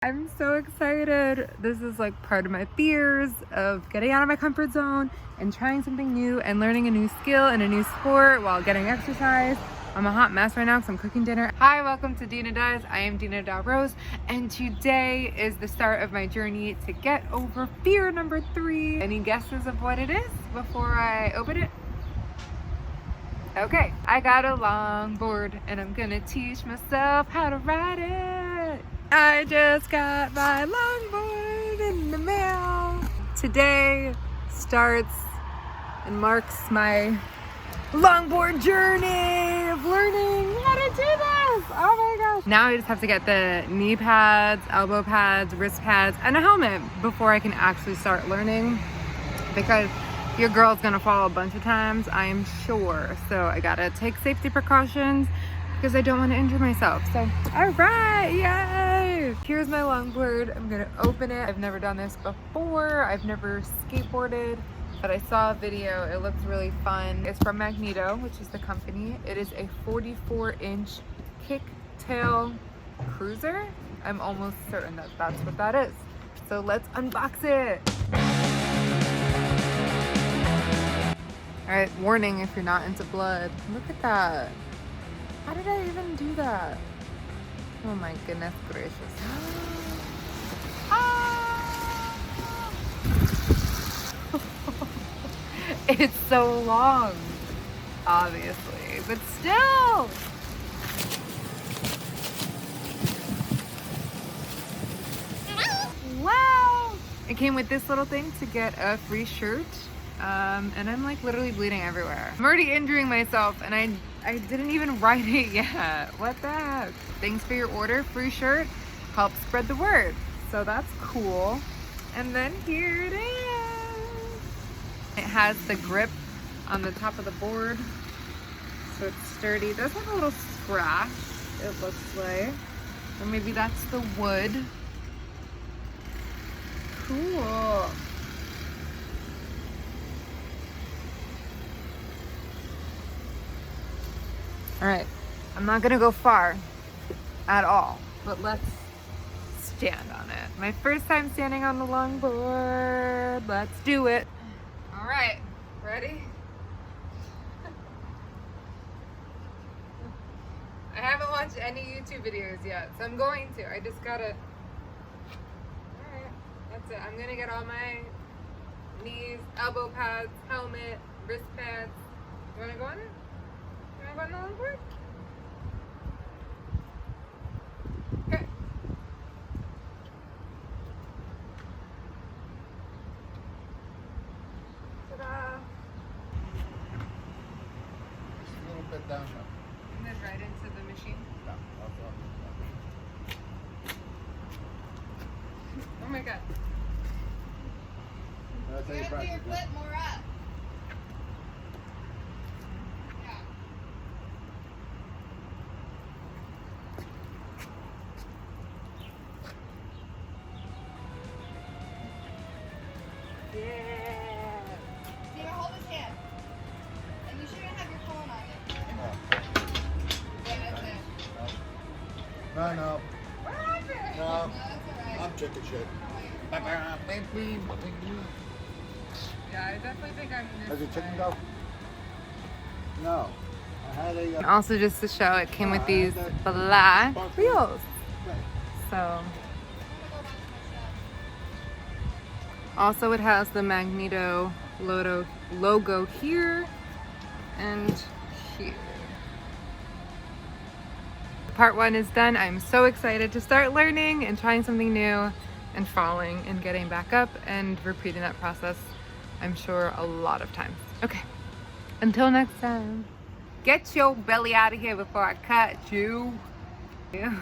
I'm so excited. This is like part of my fears of getting out of my comfort zone and trying something new and learning a new skill and a new sport while getting exercise. I'm a hot mess right now because I'm cooking dinner. Hi, welcome to Dina Does. I am Dina Rose, and today is the start of my journey to get over fear number 3. Any guesses of what it is before I open it? Okay, I got a longboard and I'm gonna teach myself how to ride it. I just got my longboard in the mail. Today starts and marks my longboard journey of learning how to do this. Oh my gosh. Now I just have to get the knee pads, elbow pads, wrist pads, and a helmet before I can actually start learning, because your girl's gonna fall a bunch of times, I am sure. So I gotta take safety precautions because I don't want to injure myself. So, all right, yay! Here's my longboard. I'm gonna open it. I've never done this before. I've never skateboarded, but I saw a video. It looked really fun. It's from Magneto, which is the company. It is a 44-inch kick-tail cruiser. I'm almost certain that that's what that is. So let's unbox it. All right, warning if you're not into blood. Look at that. How did I even do that? Oh my goodness gracious. Ah! It's so long, obviously, but still. Wow! It came with this little thing to get a free shirt. And I'm like literally bleeding everywhere. I'm already injuring myself and I didn't even write it yet. What the heck? Thanks for your order, free shirt. Help spread the word. So that's cool. And then here it is. It has the grip on the top of the board. So it's sturdy. There's like a little scratch, it looks like. Or maybe that's the wood. Cool. All right, I'm not gonna go far at all, but let's stand on it. My first time standing on the longboard. Let's do it. All right, ready? I haven't watched any YouTube videos yet, so I'm going to. I just gotta, all right, that's it. I'm gonna get all my knees, elbow pads, helmet, wrist pads. You wanna go on it? Am I going on the longboard? Okay. Ta-da! Just a little bit down now. And then right into the machine. No, Oh my god. I'll tell You you gotta do your practice. foot more up. Yeah. Dina, hold his hand. And you shouldn't have your phone on you. Yeah, that's it. No, no, What happened? no. No, that's alright. I'm chicken shit. Yeah, I definitely think I'm this Has the chicken way. go? No. I had a. And also, just to show, it came with these black wheels. So, also it has the Magneto logo here and here. Part 1 is done. I'm so excited to start learning and trying something new and falling and getting back up and repeating that process, I'm sure, a lot of times. Okay, until next time. Get your belly out of here before I cut you. Yeah.